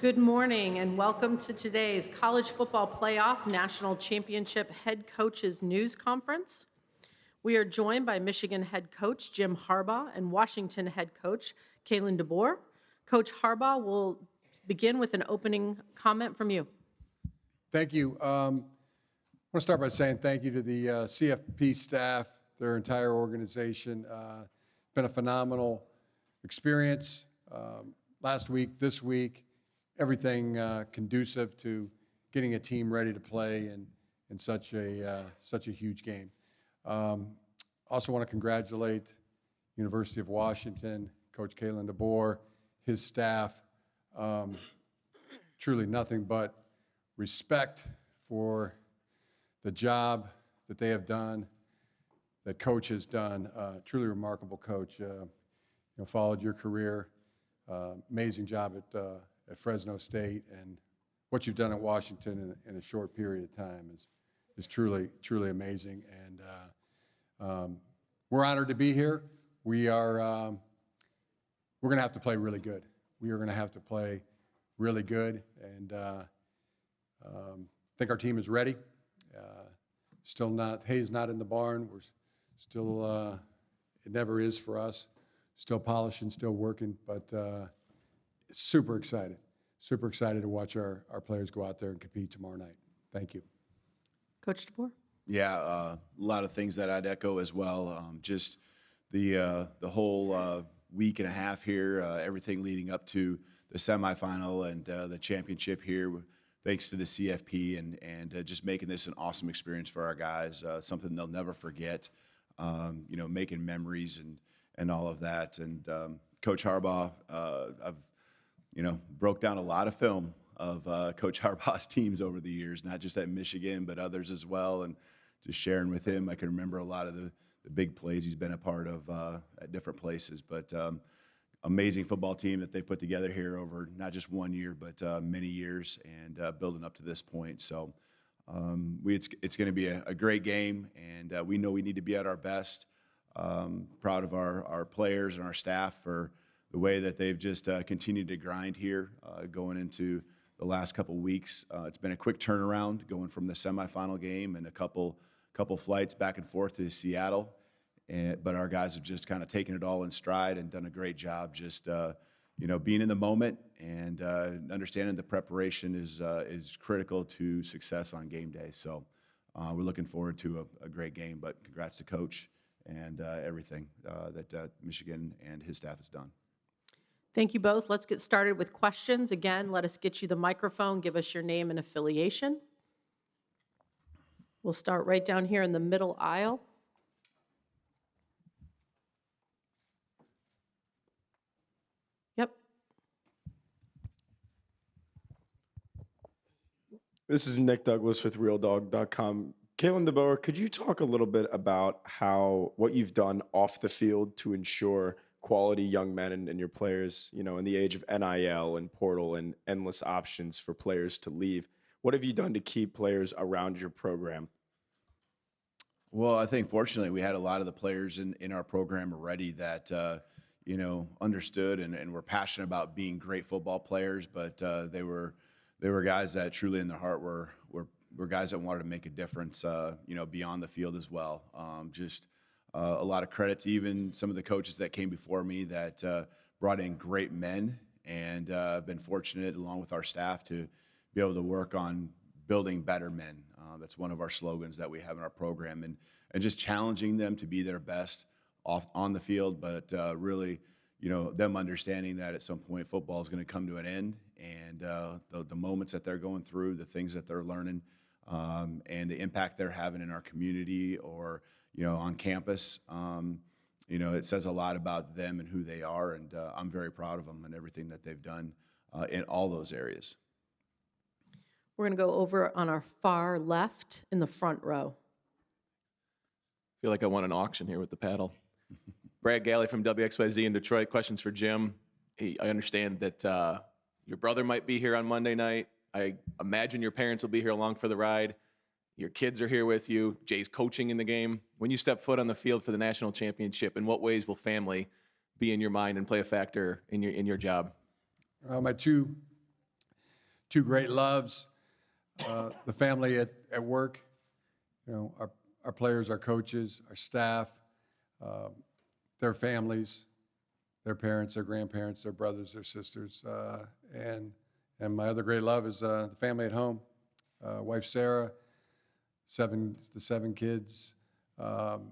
Good morning and welcome to today's College Football Playoff National Championship Head Coaches News Conference. We are joined by Michigan head coach Jim Harbaugh and Washington head coach Kalen DeBoer. Coach Harbaugh will begin with an opening comment from you. Thank you. I want to start by saying thank you to the CFP staff, their entire organization. It's been a phenomenal experience last week, this week, everything conducive to getting a team ready to play in such a huge game. Also want to congratulate University of Washington, Coach Kalen DeBoer, his staff. Truly nothing but respect for the job that they have done, that Coach has done. Truly remarkable coach. Followed your career. Amazing job at Fresno State, and what you've done at Washington in a short period of time is truly amazing. And we're honored to be here. We're going to have to play really good. We are going to have to play really good, and I think our team is ready. Still not, hay's not in the barn. We're still, it never is for us. Still polishing, still working, but super excited to watch our players go out there and compete tomorrow night. Thank you. Coach DeBoer? Yeah, a lot of things that I'd echo as well. Just the whole week and a half here, everything leading up to the semifinal and the championship here, thanks to the CFP and just making this an awesome experience for our guys, something they'll never forget. Making memories and all of that. And Coach Harbaugh, I've broke down a lot of film of Coach Harbaugh's teams over the years, not just at Michigan, but others as well. And just sharing with him, I can remember a lot of the big plays he's been a part of at different places. But amazing football team that they put together here over not just 1 year, but many years, and building up to this point. So it's going to be a great game, and we know we need to be at our best. Proud of our players and our staff for the way that they've just continued to grind here going into the last couple weeks. It's been a quick turnaround going from the semifinal game and a couple flights back and forth to Seattle. But our guys have just kind of taken it all in stride and done a great job just being in the moment and understanding the preparation is critical to success on game day. So we're looking forward to a great game, but congrats to Coach and everything that Michigan and his staff has done. Thank you both. Let's get started with questions. Again, let us get you the microphone. Give us your name and affiliation. We'll start right down here in the middle aisle. Yep. This is Nick Douglas with RealDog.com. Kalen DeBoer, could you talk a little bit about what you've done off the field to ensure quality young men and your players, in the age of NIL and portal and endless options for players to leave? What have you done to keep players around your program? Well, I think fortunately we had a lot of the players in our program already that understood and were passionate about being great football players, but they were guys that truly in their heart were guys that wanted to make a difference, beyond the field as well. A lot of credit to even some of the coaches that came before me that brought in great men, and I've been fortunate along with our staff to be able to work on building better men. That's one of our slogans that we have in our program, and just challenging them to be their best on the field, but really, them understanding that at some point football is going to come to an end, and the moments that they're going through, the things that they're learning, and the impact they're having in our community or on campus, it says a lot about them and who they are, and I'm very proud of them and everything that they've done in all those areas. We're going to go over on our far left in the front row. I feel like I won an auction here with the paddle. Brad Galley from WXYZ in Detroit. Questions for Jim. I understand that your brother might be here on Monday night. I imagine your parents will be here along for the ride. Your kids are here with you. Jay's coaching in the game. When you step foot on the field for the national championship, in what ways will family be in your mind and play a factor in your job? My two two great loves, the family at work, our players, our coaches, our staff, their families, their parents, their grandparents, their brothers, their sisters, and my other great love is the family at home, wife Sarah, the seven kids, all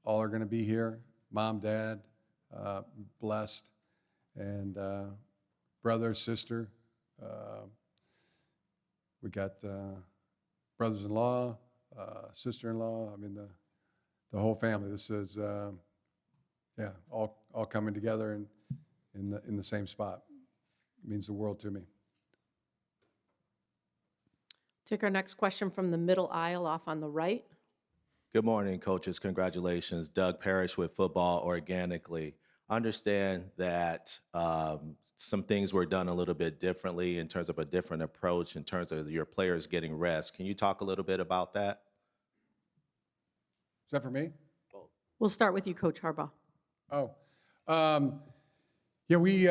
are going to be here. Mom, dad, blessed, and brother, sister. We got brothers-in-law, sister-in-law. I mean, the whole family. This is, all coming together in the same spot. It means the world to me. Take our next question from the middle aisle off on the right. Good morning, coaches. Congratulations. Doug Parrish with Football Organically. Understand that some things were done a little bit differently in terms of a different approach in terms of your players getting rest. Can you talk a little bit about that? Is that for me? We'll start with you, Coach Harbaugh. We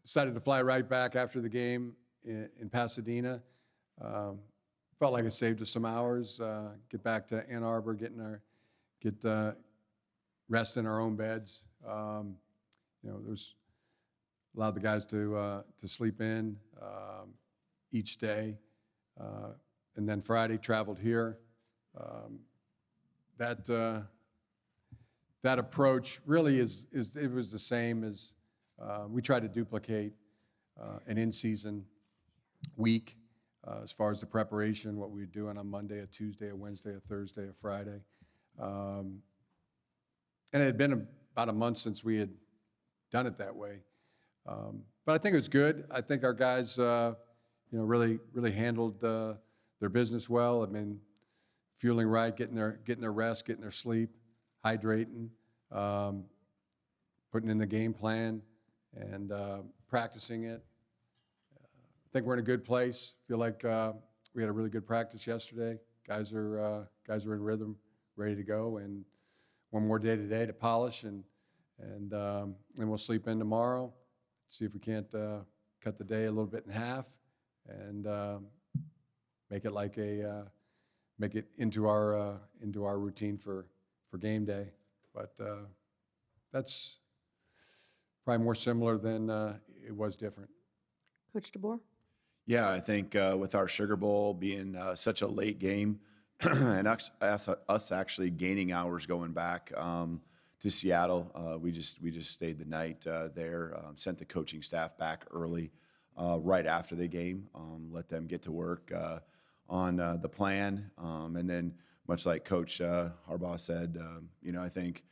decided to fly right back after the game in Pasadena. Felt like it saved us some hours. Get back to Ann Arbor, get rest in our own beds. There's allowed the guys to sleep in each day, and then Friday traveled here. That approach really is it was the same as we tried to duplicate an in-season week as far as the preparation, what we were doing on Monday, a Tuesday, a Wednesday, a Thursday, a Friday. And it had been about a month since we had done it that way. But I think it was good. I think our guys, really handled their business well. I mean, fueling right, getting their rest, getting their sleep, hydrating, putting in the game plan, and practicing it. I think we're in a good place. Feel like we had a really good practice yesterday. Guys are in rhythm, ready to go, and one more day today to polish, and we'll sleep in tomorrow. See if we can't cut the day a little bit in half, and make it into our routine for game day. But that's probably more similar than it was different. Coach DeBoer? Yeah, I think with our Sugar Bowl being such a late game, and us actually gaining hours going back to Seattle, we just stayed the night there. Sent the coaching staff back early, right after the game. Let them get to work on the plan, and then much like Coach Harbaugh said, I think,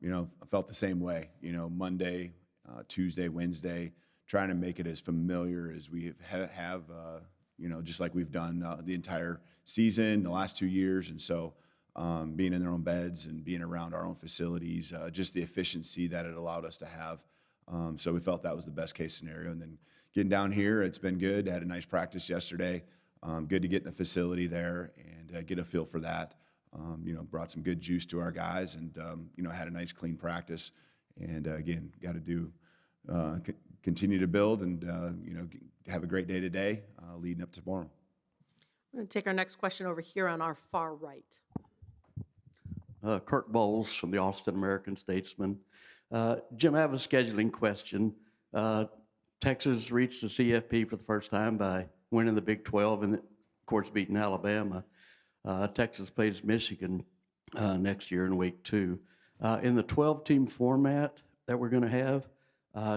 I felt the same way. Monday, Tuesday, Wednesday, trying to make it as familiar as we have, just like we've done the entire season, the last 2 years. And so being in their own beds and being around our own facilities, just the efficiency that it allowed us to have. So we felt that was the best case scenario. And then getting down here, it's been good. Had a nice practice yesterday. Good to get in the facility there and get a feel for that. Brought some good juice to our guys and, had a nice clean practice. And again, got to do continue to build and, have a great day today leading up to tomorrow. We're going to take our next question over here on our far right. Kirk Bowles from the Austin American-Statesman. Jim, I have a scheduling question. Texas reached the CFP for the first time by winning the Big 12 and, of course, beating Alabama. Texas plays Michigan next year in week 2. In the 12-team format that we're going to have,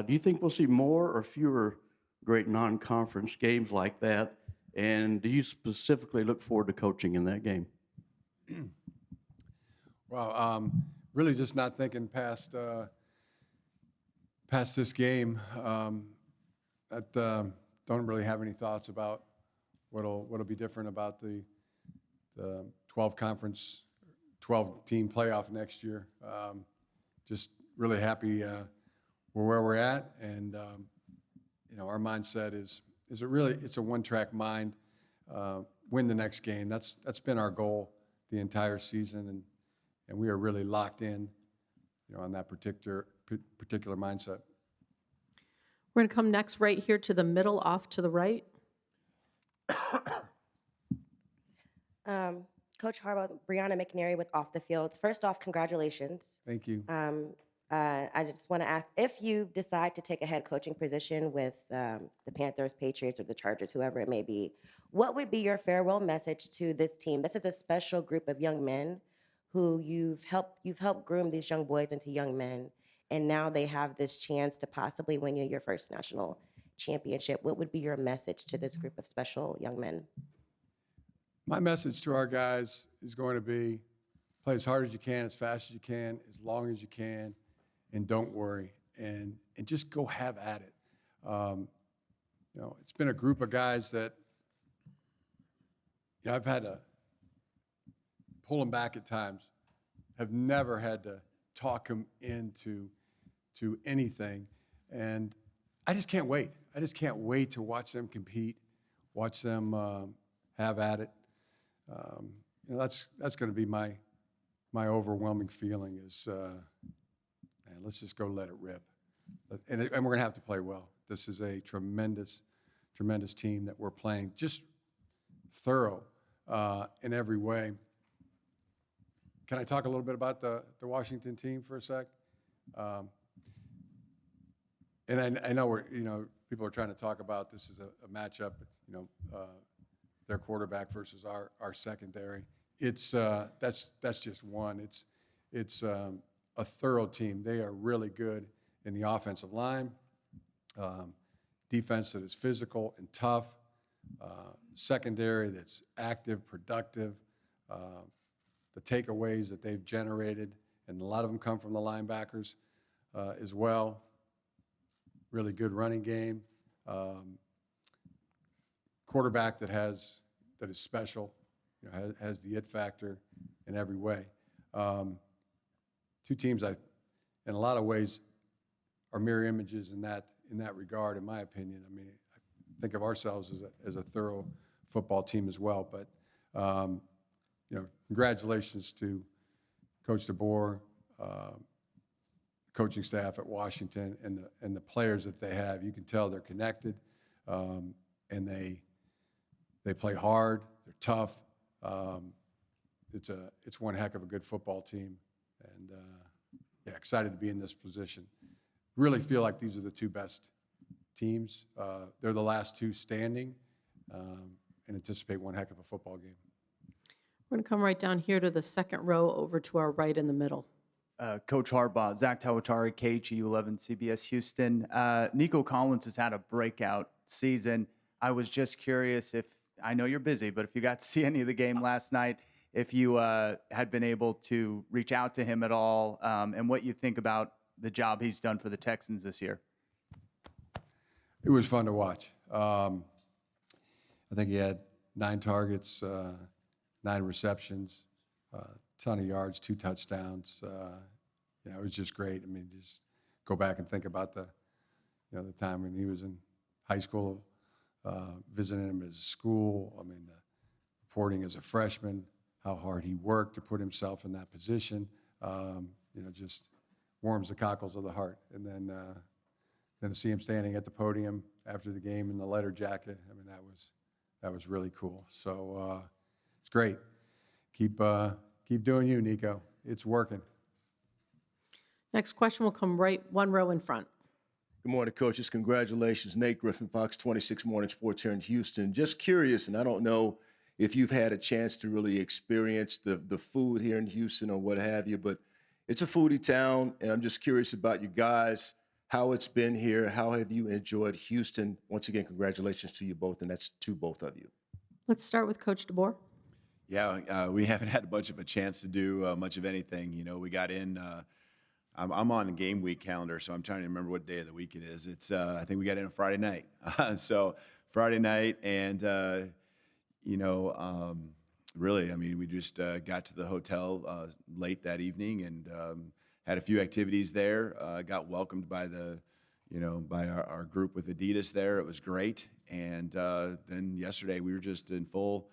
do you think we'll see more or fewer great non-conference games like that? And do you specifically look forward to coaching in that game? Wow, really just not thinking past this game. Don't really have any thoughts about what'll be different about the 12-team playoff next year. Just really happy where we're at, and our mindset is it's a one-track mind. Win the next game. That's been our goal the entire season, and we are really locked in, on that particular mindset. We're going to come next right here to the middle, off to the right. Coach Harbaugh, Brianna McNary with Off the Fields. First off, congratulations. Thank you. I just want to ask, if you decide to take a head coaching position with the Panthers, Patriots, or the Chargers, whoever it may be, what would be your farewell message to this team? This is a special group of young men who you've helped groom these young boys into young men, and now they have this chance to possibly win you your first national championship. What would be your message to this group of special young men? My message to our guys is going to be play as hard as you can, as fast as you can, as long as you can, and don't worry, and just go have at it. It's been a group of guys that I've had to pull them back at times, have never had to talk them into anything, and I just can't wait. I just can't wait to watch them compete, watch them have at it. That's going to be my overwhelming feeling is, man, let's just go let it rip. And we're going to have to play well. This is a tremendous, tremendous team that we're playing, just thorough in every way. Can I talk a little bit about the Washington team for a sec? And I know people are trying to talk about this as a matchup, their quarterback versus our secondary. It's that's just one. It's a thorough team. They are really good in the offensive line, defense that is physical and tough, secondary that's active, productive. The takeaways that they've generated, and a lot of them come from the linebackers as well. Really good running game. Quarterback that is special, has the it factor in every way. Two teams in a lot of ways are mirror images in that regard, in my opinion. I mean, I think of ourselves as a thorough football team as well. But congratulations to Coach DeBoer, coaching staff at Washington, and the players that they have. You can tell they're connected, and they play hard. They're tough. It's one heck of a good football team, and excited to be in this position. Really feel like these are the two best teams. They're the last two standing, and anticipate one heck of a football game. We're going to come right down here to the second row over to our right in the middle. Coach Harbaugh, Zach Tawatari, KHU11 CBS Houston. Nico Collins has had a breakout season. I was just curious I know you're busy, but if you got to see any of the game last night, if you had been able to reach out to him at all, and what you think about the job he's done for the Texans this year. It was fun to watch. I think he had 9 targets, 9 receptions, ton of yards, 2 touchdowns. It was just great. I mean, just go back and think about the time when he was in high school, visiting him at his school. I mean, the reporting as a freshman, how hard he worked to put himself in that position. Just warms the cockles of the heart. And then to see him standing at the podium after the game in the letter jacket, I mean, that was really cool. So it's great. Keep doing you, Nico. It's working. Next question will come right one row in front. Good morning, coaches. Congratulations. Nate Griffin, Fox 26 Morning Sports here in Houston. Just curious, and I don't know if you've had a chance to really experience the food here in Houston or what have you, but it's a foodie town, and I'm just curious about you guys, how it's been here. How have you enjoyed Houston? Once again, congratulations to you both, and that's to both of you. Let's start with Coach DeBoer. Yeah, we haven't had much of a chance to do much of anything. We got in. I'm on the game week calendar, so I'm trying to remember what day of the week it is. It's I think we got in on Friday night. So Friday night, and really, I mean, we just got to the hotel late that evening and had a few activities there. Got welcomed by by our group with Adidas there. It was great. And then yesterday we were just in full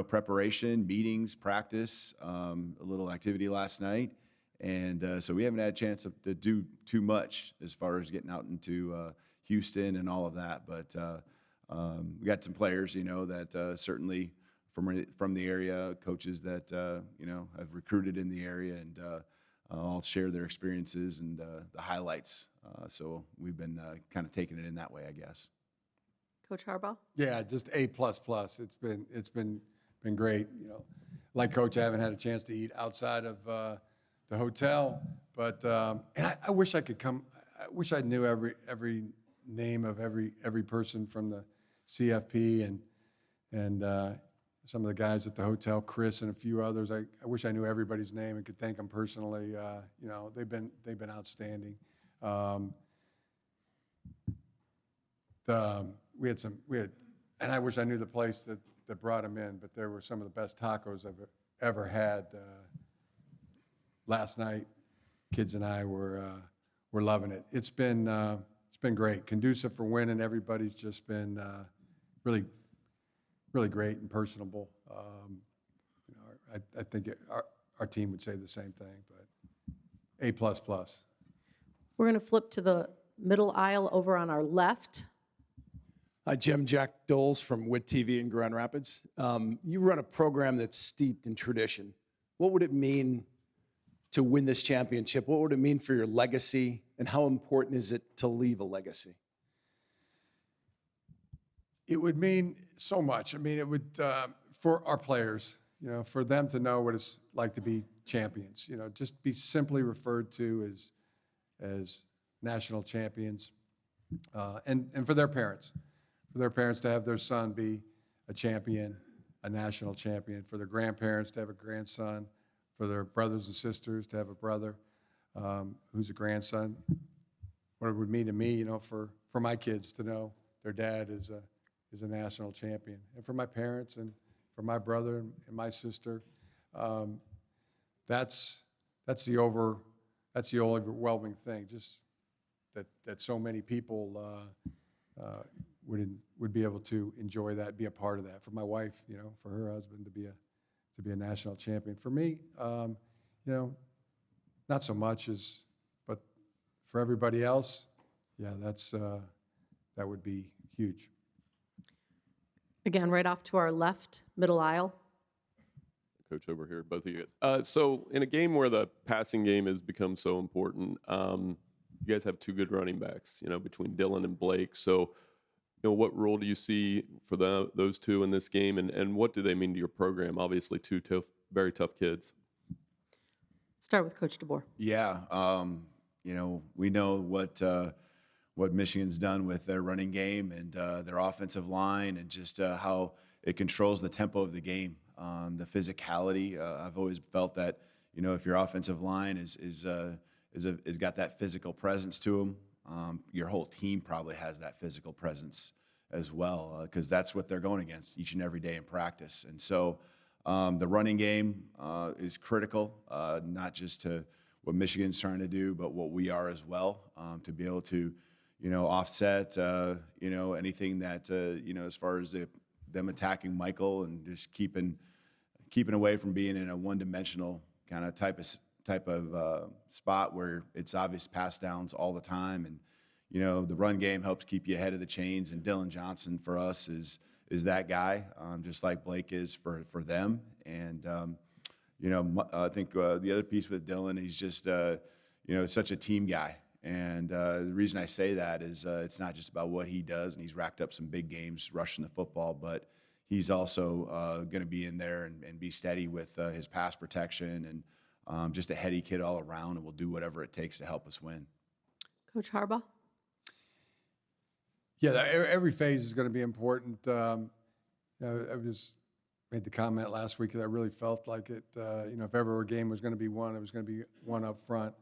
preparation, meetings, practice, a little activity last night. And so we haven't had a chance to do too much as far as getting out into Houston and all of that. But we got some players, that certainly from the area, coaches that have recruited in the area, and all share their experiences and the highlights. So we've been kind of taking it in that way, I guess. Coach Harbaugh? Yeah, just A++. It's been great. Like Coach, I haven't had a chance to eat outside of the hotel, but and I wish I could come. I wish I knew every name of every person from the CFP and some of the guys at the hotel, Chris and a few others. I wish I knew everybody's name and could thank them personally. They've been outstanding. We had, and I wish I knew the place that brought them in, but there were some of the best tacos I've ever had. Last night, kids and I were loving it. It's been great, conducive for winning. Everybody's just been really great and personable. I think our team would say the same thing, but A++. We're going to flip to the middle aisle over on our left. Hi, Jim. Jack Doles from WIT TV in Grand Rapids. You run a program that's steeped in tradition. What would it mean to win this championship? What would it mean for your legacy, and how important is it to leave a legacy? It would mean so much. I mean, it would, for our players, for them to know what it's like to be champions, just be simply referred to as national champions, and for their parents to have their son be a champion, a national champion, for their grandparents to have a grandson, for their brothers and sisters to have a brother who's a grandson. What it would mean to me, for my kids to know their dad is a national champion, and for my parents and for my brother and my sister, that's the overwhelming thing. Just that so many people would be able to enjoy that, be a part of that. For my wife, for her husband to be a national champion. For me, not so much but for everybody else, yeah, that would be huge. Again, right off to our left, middle aisle. Coach over here, both of you guys. So in a game where the passing game has become so important, you guys have two good running backs, between Dylan and Blake. So, what role do you see for those two in this game, and what do they mean to your program? Obviously, two very tough kids. Start with Coach DeBoer. Yeah, we know what Michigan's done with their running game and their offensive line, and just how it controls the tempo of the game, the physicality. I've always felt that if your offensive line is got that physical presence to them, your whole team probably has that physical presence as well, because that's what they're going against each and every day in practice. And so the running game is critical, not just to what Michigan's trying to do, but what we are as well, to be able to offset anything that as far as them attacking Michael, and just keeping away from being in a one-dimensional kind of type of spot where it's obvious pass downs all the time. And the run game helps keep you ahead of the chains, and Dylan Johnson for us is that guy, just like Blake is for them. And I think the other piece with Dylan, he's just such a team guy. And the reason I say that is it's not just about what he does, and he's racked up some big games rushing the football, but he's also going to be in there and be steady with his pass protection, and just a heady kid all around, and will do whatever it takes to help us win. Coach Harbaugh? Yeah, every phase is going to be important. I just made the comment last week that I really felt like it. If ever a game was going to be won, it was going to be one up front.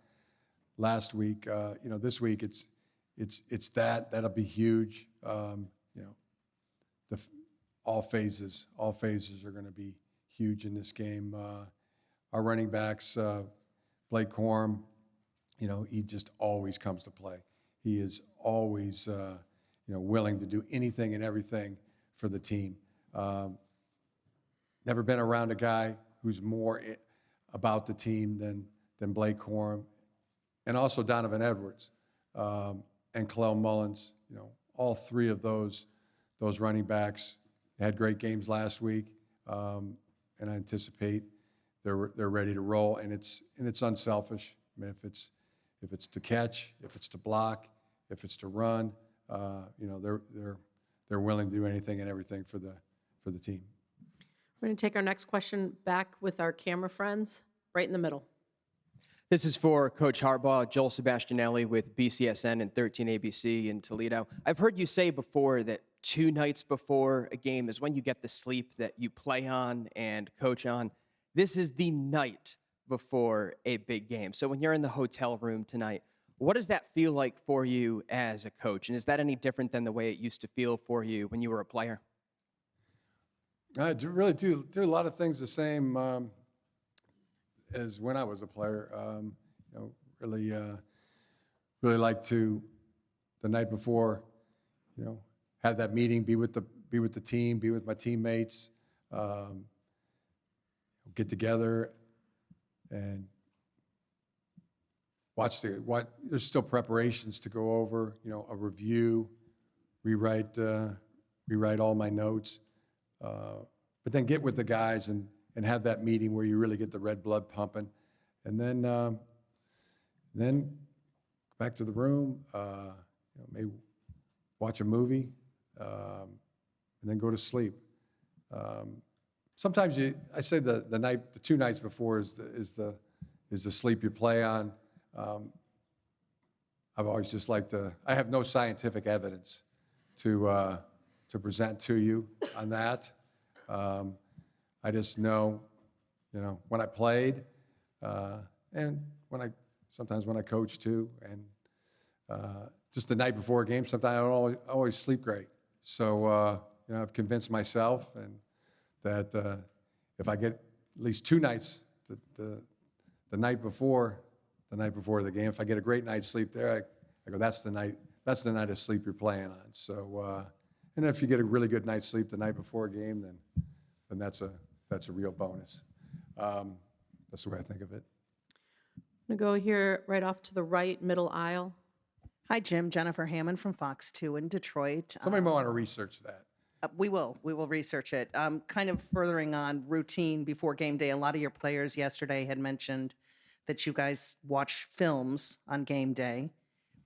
Last week, this week it's that'll be huge. All phases are going to be huge in this game. Our running backs, Blake Corum, he just always comes to play. He is always willing to do anything and everything for the team. Never been around a guy who's more about the team than Blake Corum. And also Donovan Edwards. and Khalil Mullins. All three of those running backs had great games last week, and I anticipate they're ready to roll. And it's unselfish. I mean, if it's to catch, if it's to block, if it's to run, they're willing to do anything and everything for the team. We're going to take our next question back with our camera friends, right in the middle. This is for Coach Harbaugh, Joel Sebastianelli with BCSN and 13 ABC in Toledo. I've heard you say before that 2 nights before a game is when you get the sleep that you play on and coach on. This is the night before a big game. So when you're in the hotel room tonight, what does that feel like for you as a coach? And is that any different than the way it used to feel for you when you were a player? I really do a lot of things the same as when I was a player. Really like to the night before, have that meeting, be with the team, be with my teammates, get together and watch. There's still preparations to go over, a review, rewrite all my notes, but then get with the guys and have that meeting where you really get the red blood pumping, and then back to the room, maybe watch a movie, and then go to sleep. Sometimes I say the 2 nights before is the sleep you play on. I've always just liked I have no scientific evidence to present to you on that. I just know, when I played, and sometimes when I coached too, and just the night before a game, sometimes I don't always sleep great. So, I've convinced myself and that if I get at least 2 nights, the night before the game, if I get a great night's sleep there, I go, that's the night of sleep you're playing on. So, and if you get a really good night's sleep the night before a game, then that's a real bonus. That's the way I think of it. I'm going to go here right off to the right, middle aisle. Hi, Jim. Jennifer Hammond from Fox 2 in Detroit. Somebody might want to research that. We will research it. Kind of furthering on routine before game day, a lot of your players yesterday had mentioned that you guys watch films on game day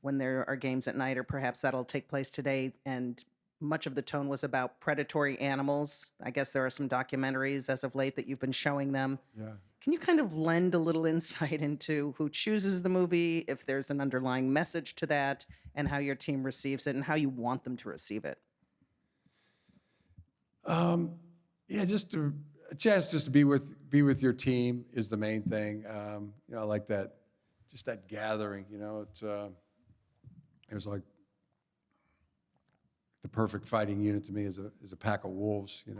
when there are games at night, or perhaps that'll take place today. And much of the tone was about predatory animals. I guess there are some documentaries as of late that you've been showing them. Yeah. Can you kind of lend a little insight into who chooses the movie, if there's an underlying message to that, and how your team receives it and how you want them to receive it? Yeah, just a chance just to be with your team is the main thing. I like that, just that gathering. It was like the perfect fighting unit to me is a pack of wolves. A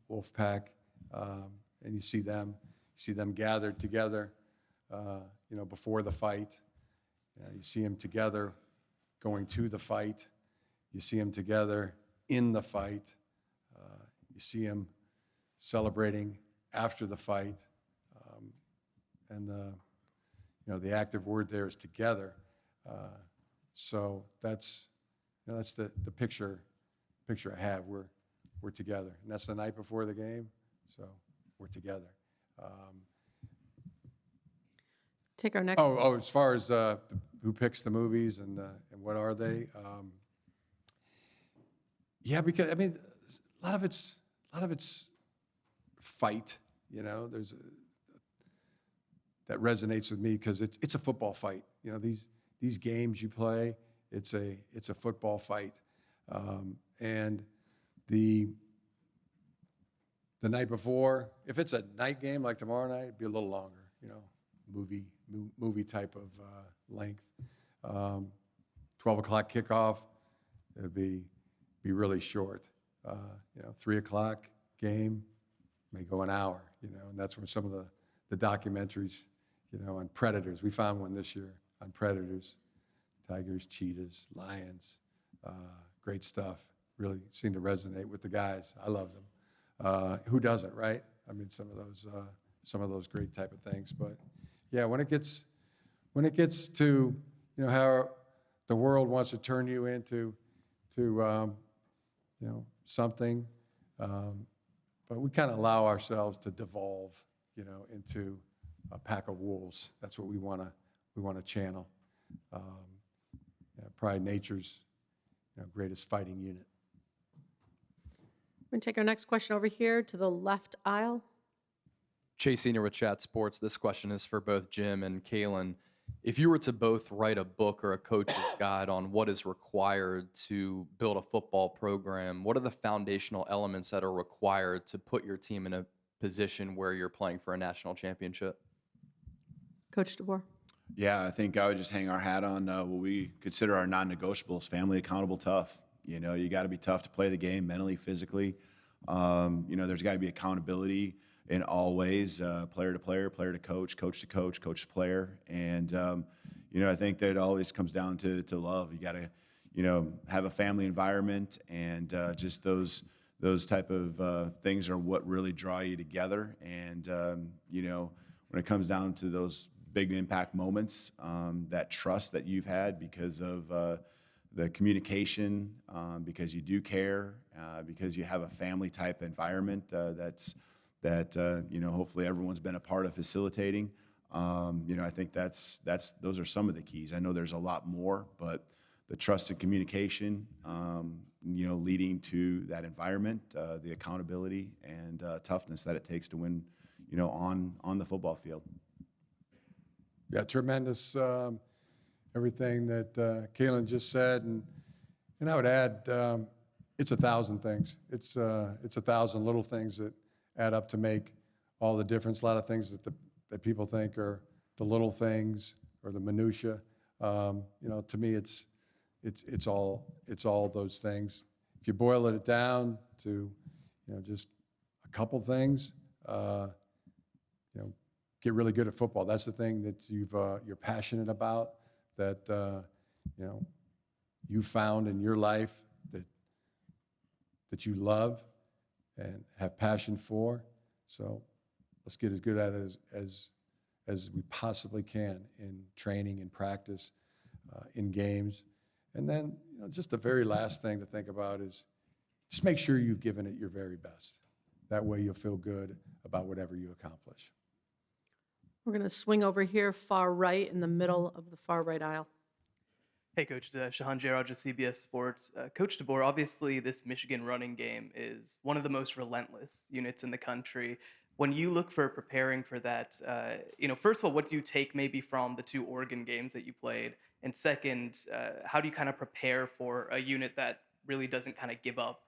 wolf pack, and you see them gathered together. Before the fight, you see them together going to the fight. You see them together in the fight. You see them celebrating after the fight, and the active word there is together. So that's the picture I have. We're together, and that's the night before the game. So we're together. Take our next. As far as who picks the movies and what are they? Yeah, because I mean, a lot of it's fight. There's that resonates with me because it's a football fight. These games you play, it's a football fight, and the night before, if it's a night game like tomorrow night, it'd be a little longer. Movie type of length. 12 o'clock kickoff, it'd be really short. 3 o'clock game may go an hour, and that's where some of the documentaries, on predators. We found one this year on predators, tigers, cheetahs, lions, great stuff. Really seemed to resonate with the guys. I love them. Who doesn't, right? I mean, some of those great type of things. But yeah, when it gets to how the world wants to turn you into something, but we kind of allow ourselves to devolve, into a pack of wolves. That's what we want to channel. Probably nature's greatest fighting unit. We're going to take our next question over here to the left aisle. Chase Senior with Chat Sports. This question is for both Jim and Kalen. If you were to both write a book or a coach's guide on what is required to build a football program, what are the foundational elements that are required to put your team in a position where you're playing for a national championship? Coach DeBoer. Yeah, I think I would just hang our hat on what we consider our non-negotiables: family, accountable, tough. You got to be tough to play the game mentally, physically. There's got to be accountability in all ways, player to player, player to coach, coach to coach, coach to player. And, I think that it always comes down to love. You got to, have a family environment, and just those type of things are what really draw you together. And, when it comes down to those big impact moments, that trust that you've had because of the communication, because you do care, because you have a family type environment that hopefully everyone's been a part of facilitating. I think those are some of the keys. I know there's a lot more, but the trust and communication, leading to that environment, the accountability and toughness that it takes to win, on the football field. Yeah, tremendous. Everything that Kalen just said, and I would add, it's 1,000 things. It's 1,000 little things that add up to make all the difference. A lot of things that people think are the little things or the minutia. To me, it's all those things. If you boil it down to just a couple things, get really good at football. That's the thing that you're passionate about, that you found in your life that you love and have passion for. So let's get as good at it as we possibly can in training, in practice, in games. And then just the very last thing to think about is just make sure you've given it your very best. That way you'll feel good about whatever you accomplish. We're going to swing over here far right in the middle of the far right aisle. Hey, Coach. Shahan Jairaj with CBS Sports. Coach DeBoer, obviously this Michigan running game is one of the most relentless units in the country. When you look for preparing for that, first of all, what do you take maybe from the 2 Oregon games that you played? And second, how do you kind of prepare for a unit that really doesn't kind of give up?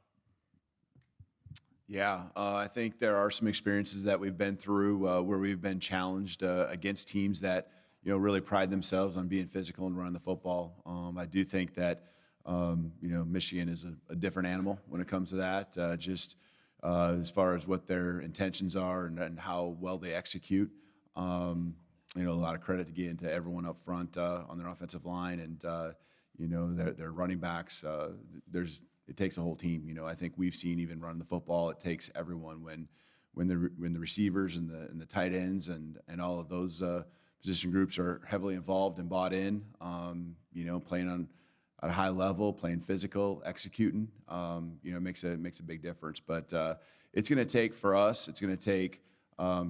Yeah, I think there are some experiences that we've been through where we've been challenged against teams that really pride themselves on being physical and running the football. I do think that Michigan is a different animal when it comes to that. As far as what their intentions are and how well they execute. A lot of credit again to everyone up front on their offensive line and their running backs. It takes a whole team. I think we've seen even running the football, it takes everyone when the receivers and the tight ends and all of those position groups are heavily involved and bought in. Playing at a high level, playing physical, executing. Makes a big difference. But it's going to take for us. It's going to take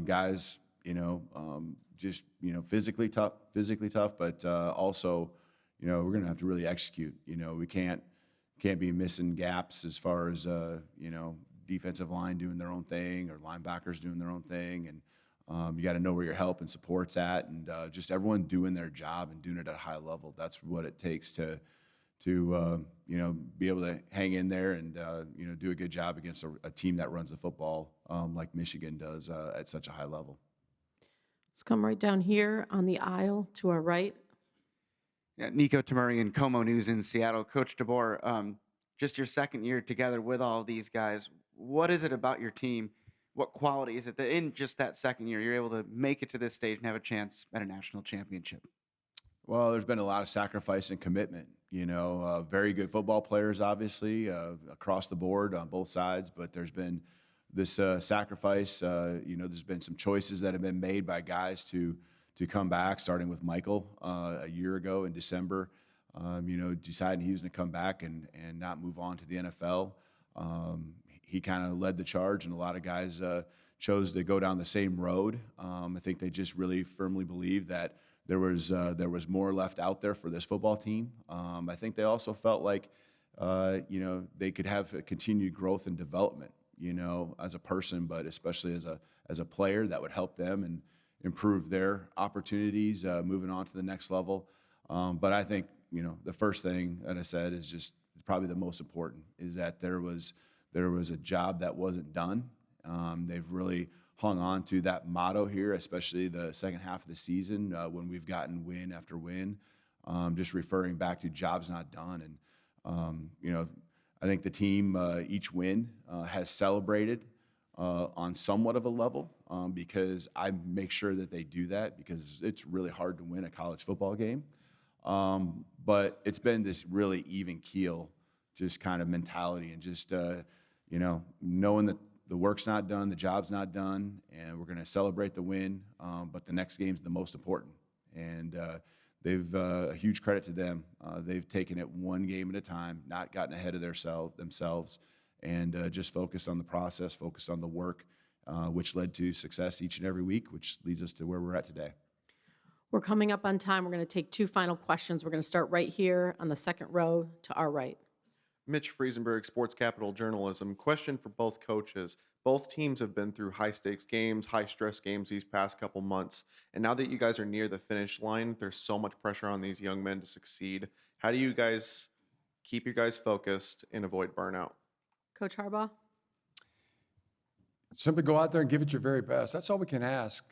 guys. Physically tough, but also, we're going to have to really execute. We can't be missing gaps as far as defensive line doing their own thing or linebackers doing their own thing, and you got to know where your help and support's at, and just everyone doing their job and doing it at a high level. That's what it takes to be able to hang in there and do a good job against a team that runs the football like Michigan does at such a high level. Let's come right down here on the aisle to our right. Yeah, Nico Tamurian, Como News in Seattle. Coach DeBoer, just your second year together with all of these guys, what is it about your team? What quality is it that in just that second year you're able to make it to this stage and have a chance at a national championship? Well, there's been a lot of sacrifice and commitment. Very good football players, obviously, across the board on both sides, but there's been this sacrifice. There's been some choices that have been made by guys to come back, starting with Michael a year ago in December. deciding he was going to come back and not move on to the NFL. He kind of led the charge, and a lot of guys chose to go down the same road. I think they just really firmly believed that there was more left out there for this football team. I think they also felt like they could have a continued growth and development, as a person, but especially as a player that would help them and improve their opportunities moving on to the next level. But I think the first thing that I said is just probably the most important, is that there was a job that wasn't done. They've really hung on to that motto here, especially the second half of the season when we've gotten win after win, just referring back to jobs not done. And, I think the team, each win, has celebrated on somewhat of a level because I make sure that they do that, because it's really hard to win a college football game. But it's been this really even keel, just kind of mentality, and just, knowing that the work's not done, the job's not done, and we're going to celebrate the win, but the next game's the most important. And they've a huge credit to them. They've taken it one game at a time, not gotten ahead of themselves, and just focused on the process, focused on the work, which led to success each and every week, which leads us to where we're at today. We're coming up on time. We're going to take 2 final questions. We're going to start right here on the second row to our right. Mitch Friesenberg, Sports Capital Journalism. Question for both coaches. Both teams have been through high-stakes games, high-stress games these past couple months. And now that you guys are near the finish line, there's so much pressure on these young men to succeed. How do you guys keep your guys focused and avoid burnout? Coach Harbaugh? Simply go out there and give it your very best. That's all we can ask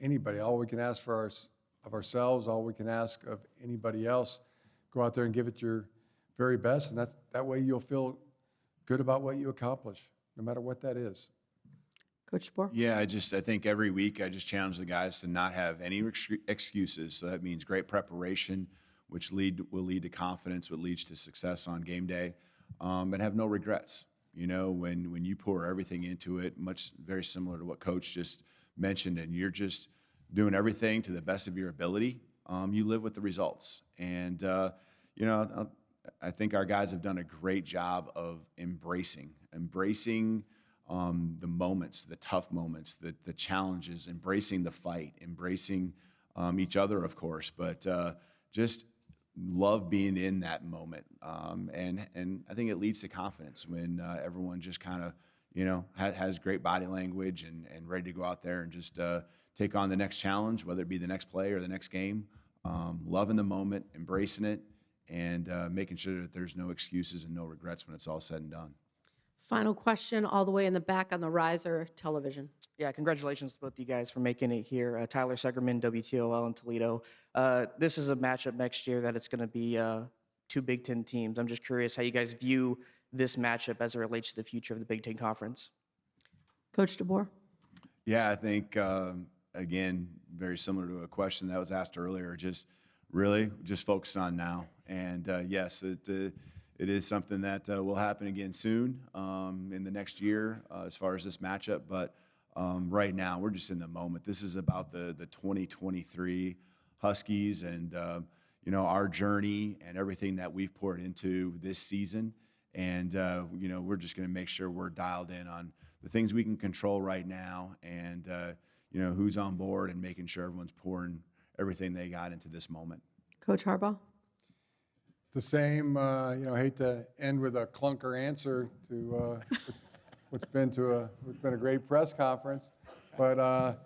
anybody. All we can ask of ourselves, all we can ask of anybody else. Go out there and give it your very best, and that way you'll feel good about what you accomplish, no matter what that is. Coach DeBoer? Yeah, I think every week I just challenge the guys to not have any excuses. So that means great preparation, which will lead to confidence, which leads to success on game day, and have no regrets. When you pour everything into it, very similar to what Coach just mentioned, and you're just doing everything to the best of your ability, you live with the results. And I think our guys have done a great job of embracing the moments, the tough moments, the challenges, embracing the fight, embracing each other, of course, but just love being in that moment. And I think it leads to confidence when everyone just kind of, has great body language and ready to go out there and just take on the next challenge, whether it be the next play or the next game, loving the moment, embracing it, and making sure that there's no excuses and no regrets when it's all said and done. Final question, all the way in the back on the riser television. Yeah, congratulations to both you guys for making it here. Tyler Segerman, WTOL in Toledo. This is a matchup next year that it's going to be 2 Big Ten teams. I'm just curious how you guys view this matchup as it relates to the future of the Big Ten Conference. Coach DeBoer? Yeah, I think, again, very similar to a question that was asked earlier, just focus on now. And yes, it is something that will happen again soon in the next year as far as this matchup. But right now, we're just in the moment. This is about the 2023 Huskies and our journey and everything that we've poured into this season. And we're just going to make sure we're dialed in on the things we can control right now, and who's on board, and making sure everyone's pouring everything they got into this moment. Coach Harbaugh? The same, hate to end with a clunker answer to what's been a great press conference, but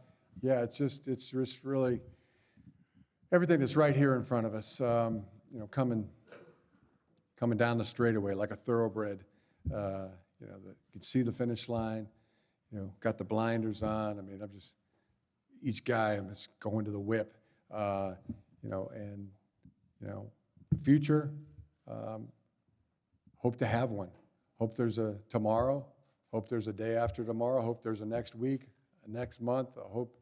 it's just really everything that's right here in front of us. Coming down the straightaway like a thoroughbred. You can see the finish line. Got the blinders on. I mean, each guy, I'm just going to the whip. The future, hope to have one. Hope there's a tomorrow. Hope there's a day after tomorrow. Hope there's a next week, a next month. I hope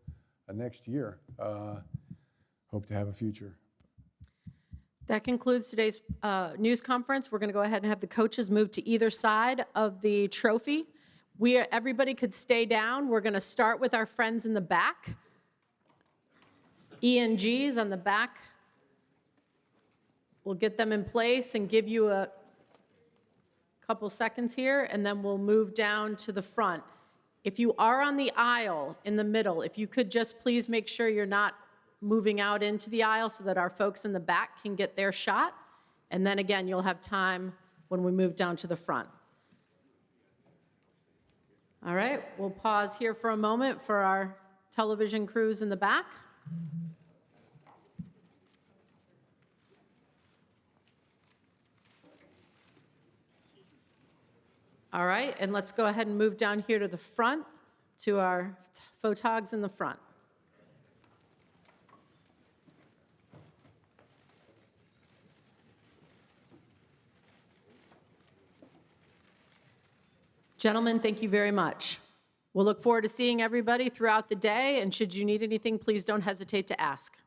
a next year. Hope to have a future. That concludes today's news conference. We're going to go ahead and have the coaches move to either side of the trophy. Everybody could stay down. We're going to start with our friends in the back. ENGs on the back We'll get them in place and give you a couple seconds here, and then we'll move down to the front. If you are on the aisle in the middle, if you could just please make sure you're not moving out into the aisle so that our folks in the back can get their shot. And then again, you'll have time when we move down to the front. All right, we'll pause here for a moment for our television crews in the back. All right, and let's go ahead and move down here to the front, to our photogs in the front. Gentlemen, thank you very much. We'll look forward to seeing everybody throughout the day, and should you need anything, please don't hesitate to ask.